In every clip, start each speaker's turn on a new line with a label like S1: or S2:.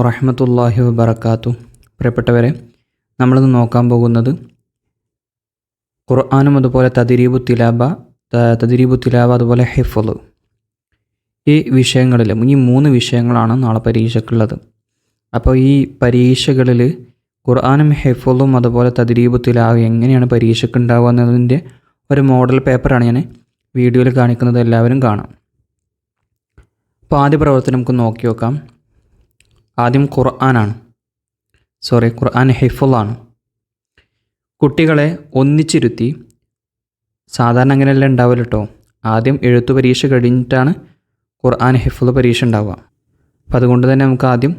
S1: വറഹ്മത്തുള്ളാഹി വബറകാതുഹു. പ്രിയപ്പെട്ടവരെ, നമ്മളിന്ന് നോക്കാൻ പോകുന്നത് ഖുർആനും അതുപോലെ തദ്രീബു തിലാവ അതുപോലെ ഹിഫ്ള്, ഈ വിഷയങ്ങളിൽ ഈ 3 വിഷയങ്ങളാണ് നാളെ പരീക്ഷയ്ക്കുള്ളത്. അപ്പോൾ ഈ പരീക്ഷകളിൽ ഖുർആനും ഹിഫ്ളും അതുപോലെ തദ്രീബു തിലാവ എങ്ങനെയാണ് പരീക്ഷയ്ക്ക് ഉണ്ടാവുക എന്നതിൻ്റെ ഒരു മോഡൽ പേപ്പറാണ് ഞാൻ വീഡിയോയിൽ കാണിക്കുന്നത്. എല്ലാവരും കാണാം. അപ്പോൾ ആദ്യ പ്രവർത്തനം നമുക്ക് നോക്കി നോക്കാം. ആദ്യം ഖുർആൻ ഹിഫ്ളാണ്. കുട്ടികളെ ഒന്നിച്ചിരുത്തി, സാധാരണ അങ്ങനെയല്ല ഉണ്ടാവില്ല കേട്ടോ, ആദ്യം എഴുത്തു പരീക്ഷ കഴിഞ്ഞിട്ടാണ് ഖുർആൻ ഹിഫ്ള് പരീക്ഷ ഉണ്ടാവുക. അപ്പം അതുകൊണ്ട് തന്നെ നമുക്ക് ആദ്യം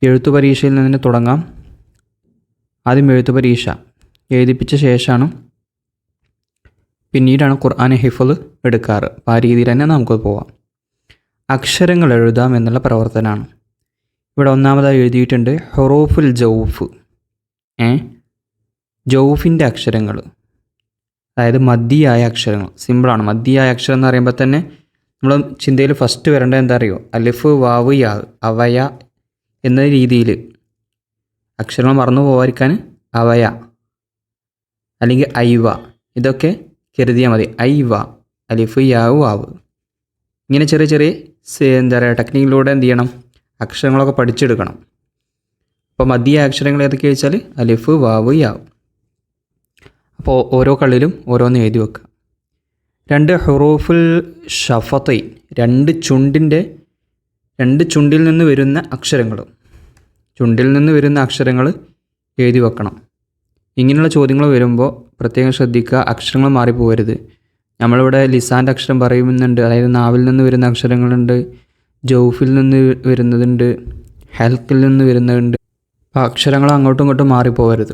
S1: എഴുത്തു പരീക്ഷയിൽ നിന്ന് തുടങ്ങാം. ആദ്യം എഴുത്തു പരീക്ഷ എഴുതിപ്പിച്ച ശേഷമാണ് പിന്നീടാണ് ഖുർആൻ ഹിഫ്ള് എടുക്കാറ്. അപ്പോൾ ആ രീതിയിൽ തന്നെ നമുക്ക് പോവാം. അക്ഷരങ്ങൾ എഴുതാം എന്നുള്ള പ്രവർത്തനമാണ്. ഇവിടെ ഒന്നാമതായി എഴുതിയിട്ടുണ്ട് ഹുറൂഫുൽ ജൗഫ്. ജൗഫിൻ്റെ അക്ഷരങ്ങൾ, അതായത് മദ്ദിയായ അക്ഷരങ്ങൾ. സിമ്പിളാണ്. മദ്ദിയായ അക്ഷരം എന്ന് പറയുമ്പോൾ തന്നെ നമ്മൾ ചിന്തയിൽ ഫസ്റ്റ് വരേണ്ടത് എന്താ അറിയോ? അലിഫ്, വാവ്, യാ, അവയ എന്ന രീതിയിൽ അക്ഷരങ്ങൾ മറന്നു പോകാതിരിക്കാൻ അവയ അല്ലെങ്കിൽ ഐവ ഇതൊക്കെ കരുതിയാൽ മതി. ഐവ, അലിഫ്, യാവ്, വാവ്, ഇങ്ങനെ ചെറിയ ചെറിയ എന്താ പറയുക ടെക്നിക്കിലൂടെ എന്ത് ചെയ്യണം, അക്ഷരങ്ങളൊക്കെ പഠിച്ചെടുക്കണം. അപ്പോൾ മദ്ദിയായ അക്ഷരങ്ങൾ ഏതൊക്കെ വെച്ചാൽ അലിഫ്, വാവ്, യാവ്. അപ്പോൾ ഓരോ കള്ളിലും ഓരോന്ന് എഴുതി വെക്കുക. 2 ഹുറൂഫുൽ ഷഫത്തൈൻ, 2 ചുണ്ടിൽ നിന്ന് വരുന്ന അക്ഷരങ്ങൾ എഴുതി വെക്കണം. ഇങ്ങനെയുള്ള ചോദ്യങ്ങൾ വരുമ്പോൾ പ്രത്യേകം ശ്രദ്ധിക്കുക, അക്ഷരങ്ങൾ മാറിപ്പോകരുത്. നമ്മളിവിടെ ലിസാൻ്റെ അക്ഷരം പറയുന്നുണ്ട്, അതായത് നാവിൽ നിന്ന് വരുന്ന അക്ഷരങ്ങളുണ്ട്, ജൗഫിൽ നിന്ന് വരുന്നതുണ്ട്, ഹൽക്കിൽ നിന്ന് വരുന്നതുണ്ട്. അപ്പോൾ അക്ഷരങ്ങൾ അങ്ങോട്ടും ഇങ്ങോട്ടും മാറിപ്പോകരുത്.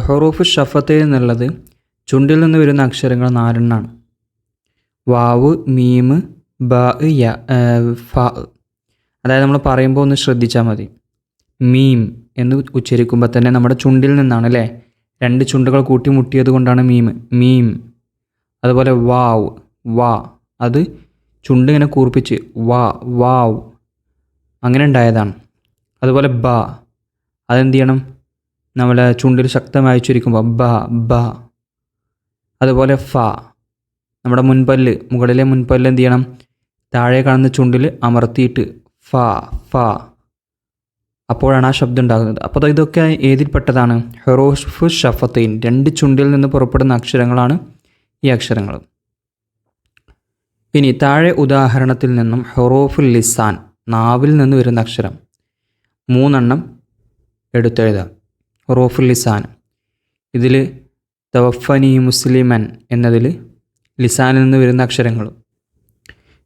S1: ഹുറൂഫ് ഷഫത്തെ എന്നുള്ളത് ചുണ്ടിൽ നിന്ന് വരുന്ന അക്ഷരങ്ങൾ 4 എണ്ണമാണ്. വാവ്, മീം, ബ, യ, ഫ. അതായത് നമ്മൾ പറയുമ്പോൾ ഒന്ന് ശ്രദ്ധിച്ചാൽ മതി. മീം എന്ന് ഉച്ചരിക്കുമ്പോൾ തന്നെ നമ്മുടെ ചുണ്ടിൽ നിന്നാണ് അല്ലേ, 2 ചുണ്ടുകൾ കൂട്ടിമുട്ടിയത് കൊണ്ടാണ് മീം. അതുപോലെ വാവ്, വാ, അത് ചുണ്ട് ഇങ്ങനെ കൂർപ്പിച്ച് വാവ് അങ്ങനെ ഉണ്ടായതാണ്. അതുപോലെ ബ, അതെന്ത് ചെയ്യണം, നമ്മളെ ചുണ്ടിൽ ശക്തമായി ഉച്ചരിക്കുമ്പോൾ ബ. അതുപോലെ ഫ, നമ്മുടെ മുകളിലെ മുൻപല്ല് എന്ത് ചെയ്യണം, താഴെ കാണുന്ന ചുണ്ടിൽ അമർത്തിയിട്ട് ഫ, അപ്പോഴാണ് ആ ശബ്ദം ഉണ്ടാകുന്നത്. അപ്പോൾ ഇതൊക്കെ ഏതിൽപ്പെട്ടതാണ്? ഹുറൂഫ് ഷഫത്തൈൻ, 2 ചുണ്ടിൽ നിന്ന് പുറപ്പെടുന്ന അക്ഷരങ്ങളാണ് ഈ അക്ഷരങ്ങൾ. ഇനി താഴെ ഉദാഹരണത്തിൽ നിന്നും ഹുറൂഫുൽ ലിസാൻ, നാവിൽ നിന്ന് വരുന്ന അക്ഷരം 3 എണ്ണം എടുത്തെഴുതാം. ഹുറൂഫുൽ ലിസാൻ, ഇതിൽ തവഫനി മുസ്ലിമൻ എന്നതിൽ ലിസാനിൽ നിന്ന് വരുന്ന അക്ഷരങ്ങൾ.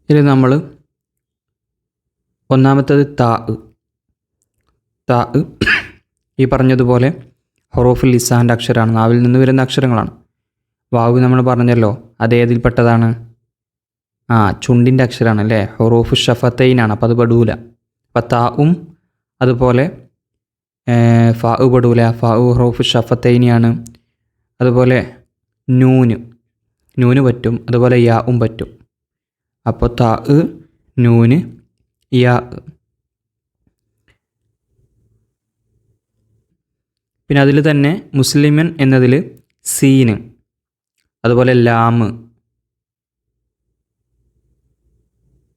S1: ഇതിൽ നമ്മൾ ഒന്നാമത്തേത് താ. ഈ പറഞ്ഞതുപോലെ ഹുറൂഫുൽ ലിസാൻ്റെ അക്ഷരമാണ്, നാവിൽ നിന്ന് വരുന്ന അക്ഷരങ്ങളാണ്. വാവ് നമ്മൾ പറഞ്ഞല്ലോ, അതേതിൽപ്പെട്ടതാണ്? ചുണ്ടിൻ്റെ അക്ഷരമാണ് അല്ലേ, ഹുറൂഫ് ഷഫത്തൈനാണ്. അപ്പോൾ അത് പെടൂല. അപ്പോൾ താവും അതുപോലെ ഫാ പെടൂല. ഫാ ഹുറൂഫ് ഷഫത്തൈനിയാണ്. അതുപോലെ നൂന് പറ്റും, അതുപോലെ യാവും പറ്റും. അപ്പോൾ താ, നൂന്, യാ. പിന്നെ അതിൽ തന്നെ മുസ്ലിമൻ എന്നതിൽ സീന്, അതുപോലെ ലാമ്,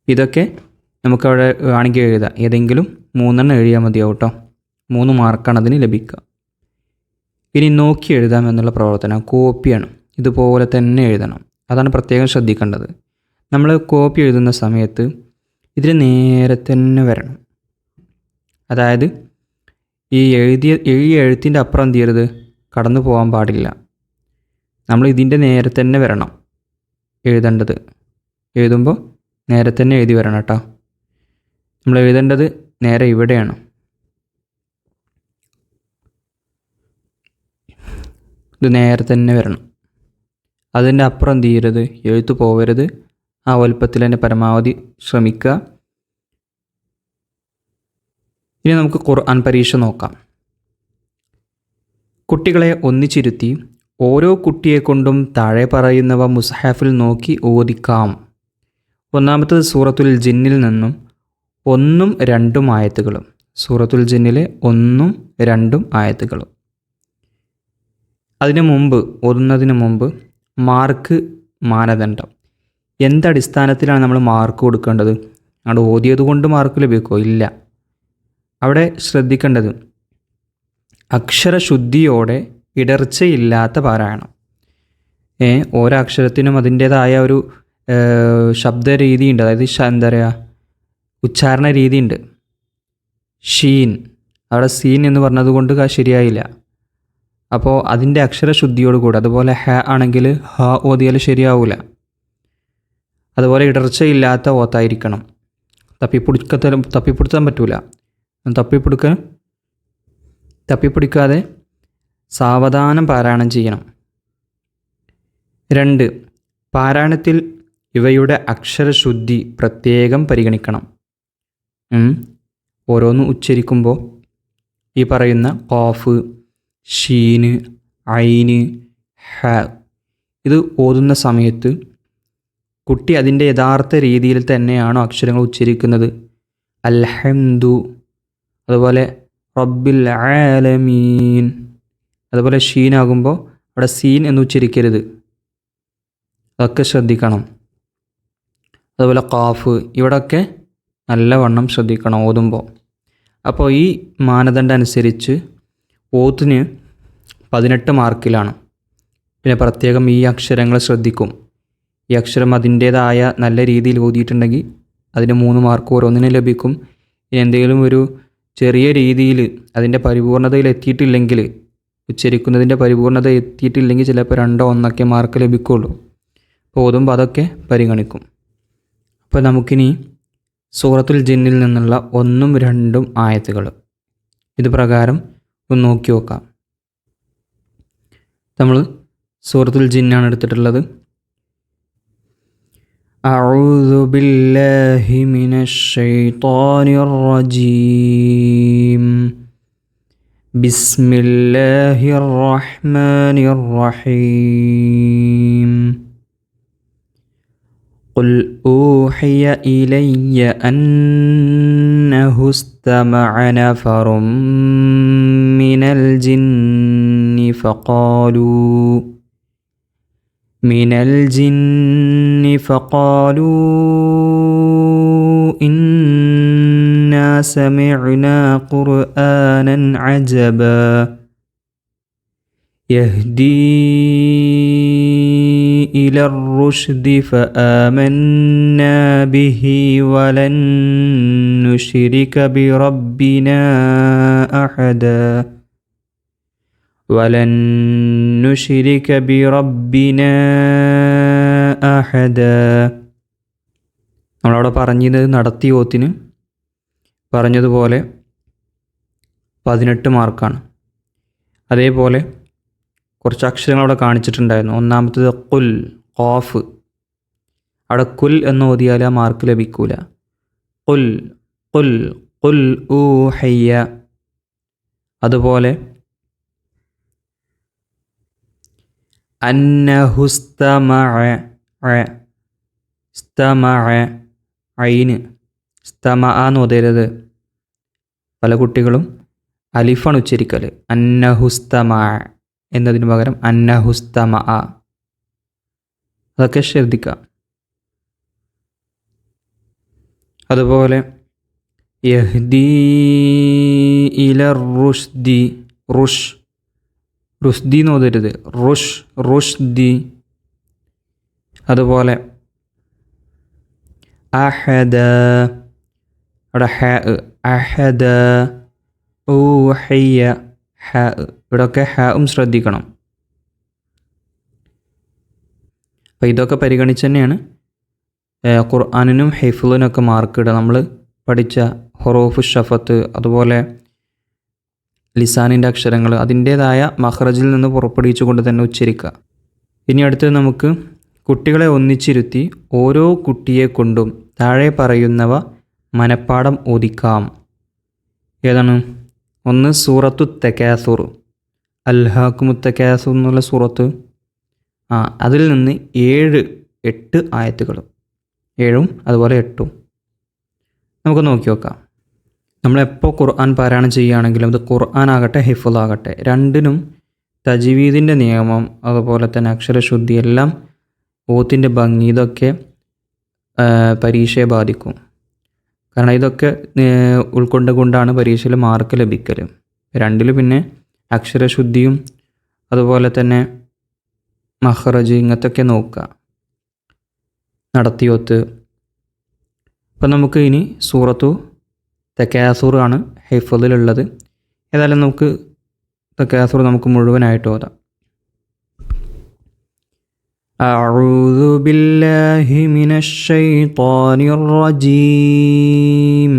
S1: ഇതൊക്കെ നമുക്കവിടെ വേണമെങ്കിൽ എഴുതാം. ഏതെങ്കിലും 3 എണ്ണം എഴുതിയാൽ മതിയാവും കേട്ടോ. 3 മാർക്കാണ് അതിന് ലഭിക്കുക. ഇനി നോക്കി എഴുതാം എന്നുള്ള പ്രവർത്തനം കോപ്പിയാണ്. ഇതുപോലെ തന്നെ എഴുതണം. അതാണ് പ്രത്യേകം ശ്രദ്ധിക്കേണ്ടത്. നമ്മൾ കോപ്പി എഴുതുന്ന സമയത്ത് ഇതിൽ നേരെ തന്നെ വരണം. അതായത് ഈ എഴുത്തിൻ്റെ അപ്പുറം എന്ത് ചെയ്യരുത്, കടന്നു പോകാൻ പാടില്ല. നമ്മൾ ഇതിൻ്റെ നേരെ തന്നെ വരണം എഴുതേണ്ടത്. എഴുതുമ്പോൾ നേരെ തന്നെ എഴുതി വരണം കേട്ടോ. നമ്മൾ എഴുതേണ്ടത് നേരെ ഇവിടെയാണ്. ഇത് നേരെ തന്നെ വരണം. അതിൻ്റെ അപ്പുറം എന്ത് ചെയ്യരുത്, എഴുത്ത് പോകരുത്. ആ വലുപ്പത്തിൽ തന്നെ പരമാവധി ശ്രമിക്കുക. ഇനി നമുക്ക് ഖുർആൻ പരീക്ഷ നോക്കാം. കുട്ടികളെ ഒന്നിച്ചിരുത്തി ഓരോ കുട്ടിയെക്കൊണ്ടും താഴെ പറയുന്നവ മുസ്ഹഫിൽ നോക്കി ഓദിക്കാം. ഒന്നാമത്തത് സൂറത്തുൽ ജിന്നിൽ നിന്നും 1ഉം 2ഉം ആയത്തുകളും. സൂറത്തുൽ ജിന്നിലെ 1ഉം 2ഉം ആയത്തുകളും. അതിനു മുമ്പ്, ഓതുന്നതിന് മുമ്പ് മാനദണ്ഡം. എന്തടിസ്ഥാനത്തിലാണ് നമ്മൾ മാർക്ക് കൊടുക്കേണ്ടത്? അവിടെ ഓതിയത് കൊണ്ട് മാർക്ക് ലഭിക്കുമോ? ഇല്ല. അവിടെ ശ്രദ്ധിക്കേണ്ടത് അക്ഷരശുദ്ധിയോടെ ഇടർച്ചയില്ലാത്ത പാരായണം. ഓരോ അക്ഷരത്തിനും അതിൻ്റേതായ ഒരു ശബ്ദരീതിയുണ്ട്, അതായത് എന്താ പറയുക, ഉച്ചാരണ രീതിയുണ്ട്. ഷീൻ, അവിടെ സീൻ എന്ന് പറഞ്ഞത് കൊണ്ട് ശരിയായില്ല. അപ്പോൾ അതിൻ്റെ അക്ഷരശുദ്ധിയോട് കൂടെ. അതുപോലെ ഹ ആണെങ്കിൽ ഹ ഓതിയാൽ ശരിയാവില്ല. അതുപോലെ ഇടർച്ചയില്ലാത്ത ഓത്തായിരിക്കണം. തപ്പിപ്പിടുത്താൻ പറ്റൂല. തപ്പിപ്പിടിക്കാതെ സാവധാനം പാരായണം ചെയ്യണം. 2, പാരായണത്തിൽ ഇവയുടെ അക്ഷരശുദ്ധി പ്രത്യേകം പരിഗണിക്കണം. ഓരോന്ന് ഉച്ചരിക്കുമ്പോൾ ഈ പറയുന്ന ഖാഫ്, ഷീന്, ഐന്, ഹ ഇത് ഓതുന്ന സമയത്ത് കുട്ടി അതിൻ്റെ യഥാർത്ഥ രീതിയിൽ തന്നെയാണോ അക്ഷരങ്ങൾ ഉച്ചരിക്കുന്നത്? അൽഹംദു, അതുപോലെ റബ്ബിൽ ആലമീൻ. അതുപോലെ ഷീനാകുമ്പോൾ അവിടെ സീൻ എന്ന് ഉച്ചരിക്കരുത്. അതൊക്കെ ശ്രദ്ധിക്കണം. അതുപോലെ ഖാഫ്, ഇവിടെയൊക്കെ നല്ലവണ്ണം ശ്രദ്ധിക്കണം ഓതുമ്പോൾ. അപ്പോൾ ഈ മാനദണ്ഡം അനുസരിച്ച് ഓത്തിന് 18 മാർക്കിലാണ്. പിന്നെ പ്രത്യേകം ഈ അക്ഷരങ്ങൾ ശ്രദ്ധിക്കും. ഈ അക്ഷരം അതിൻ്റേതായ നല്ല രീതിയിൽ ഓതിയിട്ടുണ്ടെങ്കിൽ അതിന് 3 മാർക്ക് ഓരോന്നിനും ലഭിക്കും. ഇനി എന്തെങ്കിലും ഒരു ചെറിയ രീതിയിൽ അതിൻ്റെ പരിപൂർണതയിൽ എത്തിയിട്ടില്ലെങ്കിൽ, ഉച്ചരിക്കുന്നതിൻ്റെ പരിപൂർണത എത്തിയിട്ടില്ലെങ്കിൽ ചിലപ്പോൾ 2 or 1 മാർക്ക് ലഭിക്കുള്ളൂ. അപ്പോൾ ഓതുമ്പോൾ അതൊക്കെ പരിഗണിക്കും. അപ്പോൾ നമുക്കിനി സൂറത്തുൽ ജിന്നിൽ നിന്നുള്ള 1ഉം 2ഉം ആയത്തുകൾ ഇത് പ്രകാരം ഒന്ന് നോക്കി നോക്കാം. നമ്മൾ സൂറത്തുൽ ജിന്നാണ് എടുത്തിട്ടുള്ളത്. അഊദു ബില്ലാഹി മിനശ് ശൈത്വാനിർ റജീം. ബിസ്മില്ലാഹിർ റഹ്മാനിർ റഹീം. قل أوحي إلي أنه استمع نفر من الجن فقالوا إنا سمعنا قرآنا عجبا يهدي إلى الرشد فآمنا به ولن نشرك بربنا أحدا. നമ്മളവിടെ പറഞ്ഞത് നടത്തിയ ഓത്തിന് പറഞ്ഞതുപോലെ 18 മാർക്കാണ്. അതേപോലെ കുറച്ച് അക്ഷരങ്ങൾ അവിടെ കാണിച്ചിട്ടുണ്ടായിരുന്നു. ഒന്നാമത്തേത് ഖുൽ, ഖാഫ്. അവിടെ കുൽ എന്ന് ഓതിയാൽ ആ മാർക്ക് ലഭിക്കൂല. ഖുൽ ഖുൽ ഖുൽ ഊഹിയ. അതുപോലെ അന്നഹു ഇസ്തമഅ, ഐന് ഇസ്തമഅ എന്ന് ഓതരുത്. പല കുട്ടികളും അലിഫാണ് ഉച്ചരിക്കൽ. അന്നഹു ഇസ്തമഅ എന്നതിന് പകരം അന്നഹു ഇസ്തമഅ. അതൊക്കെ ശ്രദ്ധിക്കാം. അതുപോലെ യഹ്ദീ ഇലർ റുഷ്ദി, റുഷ്ദി എന്ന് ഓതരുത്, റുഷ്ദി. അതുപോലെ അഹദ, അവിടെ ഹ, അഹദ, ഊഹിയ, ഹ. ഇവിടെയൊക്കെ ഹും ശ്രദ്ധിക്കണം. അപ്പോൾ ഇതൊക്കെ പരിഗണിച്ച് തന്നെയാണ് ഖുർആനിനും ഹിഫ്ളിനൊക്കെ മാർക്ക് ഇടുക. നമ്മൾ പഠിച്ച ഹുറൂഫ് ഷഫത്ത്, അതുപോലെ ലിസാനിൻ്റെ അക്ഷരങ്ങൾ അതിൻ്റേതായ മഖ്റജിൽ നിന്ന് പുറപ്പെടുവിച്ചുകൊണ്ട് തന്നെ ഉച്ചരിക്കുക. ഇനി അടുത്ത് നമുക്ക് കുട്ടികളെ ഒന്നിച്ചിരുത്തി ഓരോ കുട്ടിയെ കൊണ്ടും താഴെ പറയുന്നവ മനപ്പാഠം ഓദിക്കാം. ഏതാണ്? ഒന്ന് സൂറത്തു തകാസുർ, അൽഹാക്കുമു തകാസുർ എന്നുള്ള സൂറത്ത്. അതിൽ നിന്ന് 7-8 ആയത്തുകൾ, 7ഉം അതുപോലെ 8ഉം നമുക്ക് നോക്കി നോക്കാം. നമ്മളെപ്പോൾ ഖുർആൻ പാരായണം ചെയ്യുകയാണെങ്കിലും അത് ഖുർആൻ ആകട്ടെ ഹിഫ്ളാകട്ടെ രണ്ടിനും തജ്വീദിൻ്റെ നിയമം അതുപോലെ തന്നെ അക്ഷരശുദ്ധി എല്ലാം ഓത്തിൻ്റെ ഭംഗി ഇതൊക്കെ പരീക്ഷയെ ബാധിക്കും. കാരണം ഇതൊക്കെ ഉൾക്കൊണ്ടുകൊണ്ടാണ് പരീക്ഷയിൽ മാർക്ക് ലഭിക്കൽ. രണ്ടിൽ പിന്നെ അക്ഷരശുദ്ധിയും അതുപോലെ തന്നെ മഖ്റജ് ഇങ്ങനത്തൊക്കെ നോക്കുക, നടത്തിയോത്ത്. അപ്പം നമുക്ക് ഇനി സൂറത്തു തകാസുർ ആണ് ഹിഫ്ളിലുള്ളത്. ഏതായാലും നമുക്ക് തകാസുർ നമുക്ക് മുഴുവനായിട്ട് ഓതാം. أعوذ بالله من الشيطان الرجيم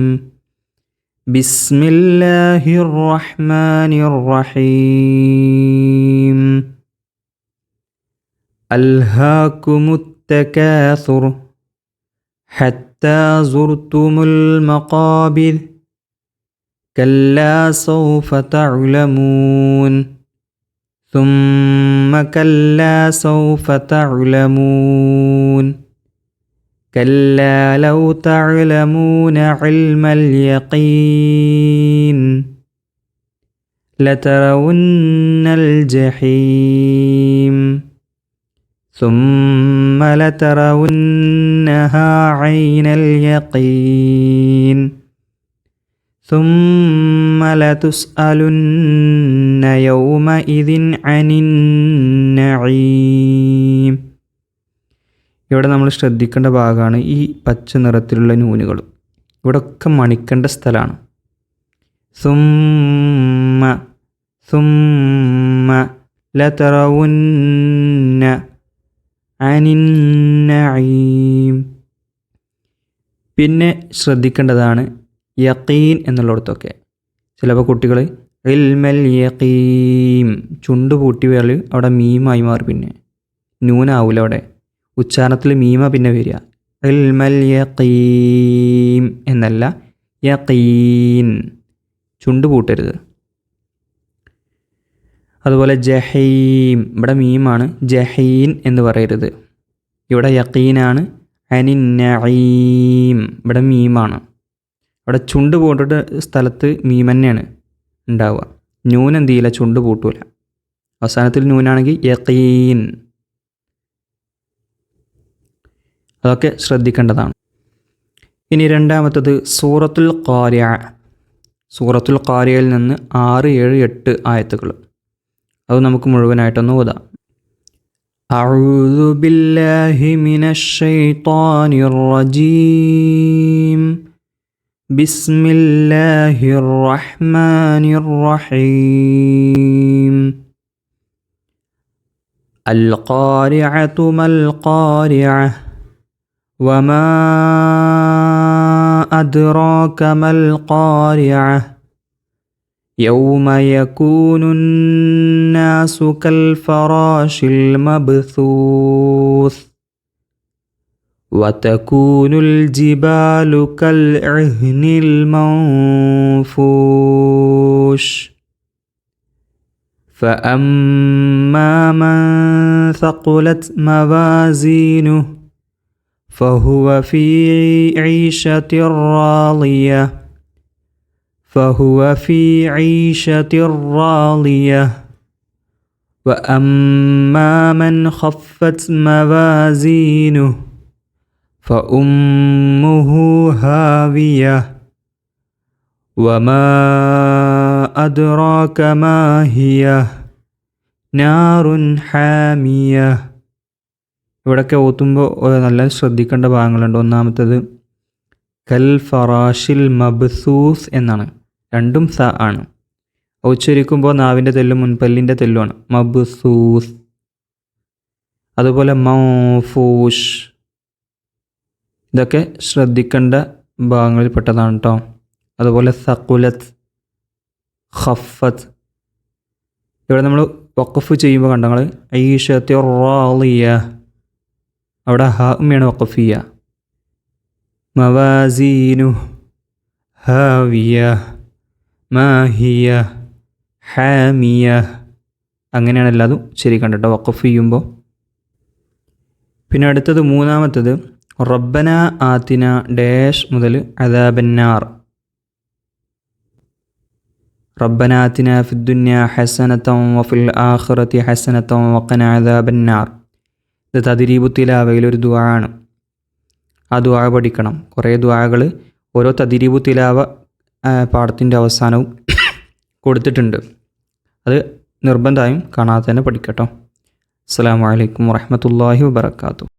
S1: بسم الله الرحمن الرحيم ألهاكم التكاثر حتى زرتم المقابر كلا سوف تعلمون ثم كلا سوف تعلمون كلا لو تعلمون علم اليقين لترون الجحيم ثم لترونها عين اليقين ثم لتسألن يومئذ عن النعيم. ഇവിടെ നമ്മൾ ശ്രദ്ധിക്കേണ്ട ഭാഗമാണ് ഈ പച്ച നിറത്തിലുള്ള നൂനുകൾ. ഇവിടെ ഒക്കെ മണിക്കേണ്ട സ്ഥലമാണ്. സുമ്മ സുമ്മ ലതറവുന്ന അനിൻ നഈം. പിന്നെ ശ്രദ്ധിക്കേണ്ടതാണ് യഖീൻ എന്നുള്ളിടത്തൊക്കെ. ചിലപ്പോൾ കുട്ടികൾ ഇൽമൽ യഖീം ചുണ്ട് പൂട്ടി വേളി അവിടെ മീമായി മാറി, പിന്നെ നൂനാവില്ല, അവിടെ ഉച്ചാരണത്തിൽ മീമ പിന്നെ വരിക. ഇൽമൽ യഖീം എന്നല്ല യഖീൻ, ചുണ്ട് പൂട്ടരുത്. അതുപോലെ ജഹീം ഇവിടെ മീമാണ്, ജഹീൻ എന്ന് പറയരുത്. ഇവിടെ യഖീനാണ്. അനിൻ നഈം ഇവിടെ മീമാണ്. അവിടെ ചുണ്ട് പൂട്ടിട്ട് സ്ഥലത്ത് മീം തന്നെയാണ് ഉണ്ടാവുക. നൂൻ എന്ത് ചെയ്യില്ല, ചുണ്ട് പൂട്ടൂല. അവസാനത്തിൽ നൂനാണെങ്കിൽ യഖീൻ. അതൊക്കെ ശ്രദ്ധിക്കേണ്ടതാണ്. ഇനി രണ്ടാമത്തത് സൂറത്തുൽ ഖാരിഅ. സൂറത്തുൽ ഖാരിഅയിൽ നിന്ന് 6, 7, 8 ആയത്തുകൾ. അത് നമുക്ക് മുഴുവനായിട്ടൊന്ന് ഓതാം. അഊദു ബില്ലാഹി മിനശ് ശൈത്വാനിർ റജീം ബിസ്മില്ലാഹിർ റഹ്മാനിർ റഹീം അൽ ഖാരിഅതു മൽ ഖാരിഅഹ് വമാ അദ്റാക മൽ ഖാരിഅഹ് يوم يكون الناس كالفراش المبثوث وتكون الجبال كالعهن المنفوش فأما من ثقلت موازينه فهو في عيشة راضية راضية وأما من خفت موازينه فأمه هاوية وما أدراك ما هي نار حامية. ഇവിടെയൊക്കെ ഓത്തുമ്പോൾ നല്ല ശ്രദ്ധിക്കേണ്ട ഭാഗങ്ങളുണ്ട്. ഒന്നാമത്തേത് കൽ ഫറാഷിൽ മബ്സൂസ് എന്നാണ്. രണ്ടും സ ആണ്. ഉച്ചരിക്കുമ്പോൾ നാവിൻ്റെ തെല്ലും മുൻപല്ലിൻ്റെ തെല്ലുമാണ്. മബ്സൂസ്. അതുപോലെ മൗഫൂഷ്. ഇതൊക്കെ ശ്രദ്ധിക്കേണ്ട ഭാഗങ്ങളിൽപ്പെട്ടതാണ് കേട്ടോ. അതുപോലെ സഖുലത്ത്, ഖഫത്ത്. ഇവിടെ നമ്മൾ വഖഫ് ചെയ്യുമ്പോൾ കണ്ട നിങ്ങൾ ഈശത്തി റാളിയ, അവിടെ ഹാമിയാണ് വഖഫ് ചെയ്യുക. മവാസീനു ഹാവിയ മാഹിയ ഹാമിയ, അങ്ങനെയാണ് എല്ലാതും ശരി കണ്ടിട്ടോ വഖഫ് ചെയ്യുമ്പോൾ. പിന്നെ അടുത്തത് മൂന്നാമത്തത് റബ്ബന ആതിന ഡാഷ് മുതൽ അദാബന്നാർ. റബ്ബന ആതിന ഫിദ്ദുന്യ ഹസനതൻ വഫിൽ ആഖിറതി ഹസനതൻ വഖിന അദാബന്നാർ. ഇത് തദ്രീബു തിലാവയിൽ ഒരു ദുആ ആണ്. ആ ദുആ പഠിക്കണം. കുറേ ദുആകൾ ഓരോ തദ്രീബു തിലാവ പാഠത്തിൻ്റെ അവസാനവും കൊടുത്തിട്ടുണ്ട്. അത് നിർബന്ധമായും കാണാതെ തന്നെ പഠിക്കട്ടോ. അസ്സലാമു അലൈക്കും വറഹ്മത്തുള്ളാഹി വബറകാതുഹു.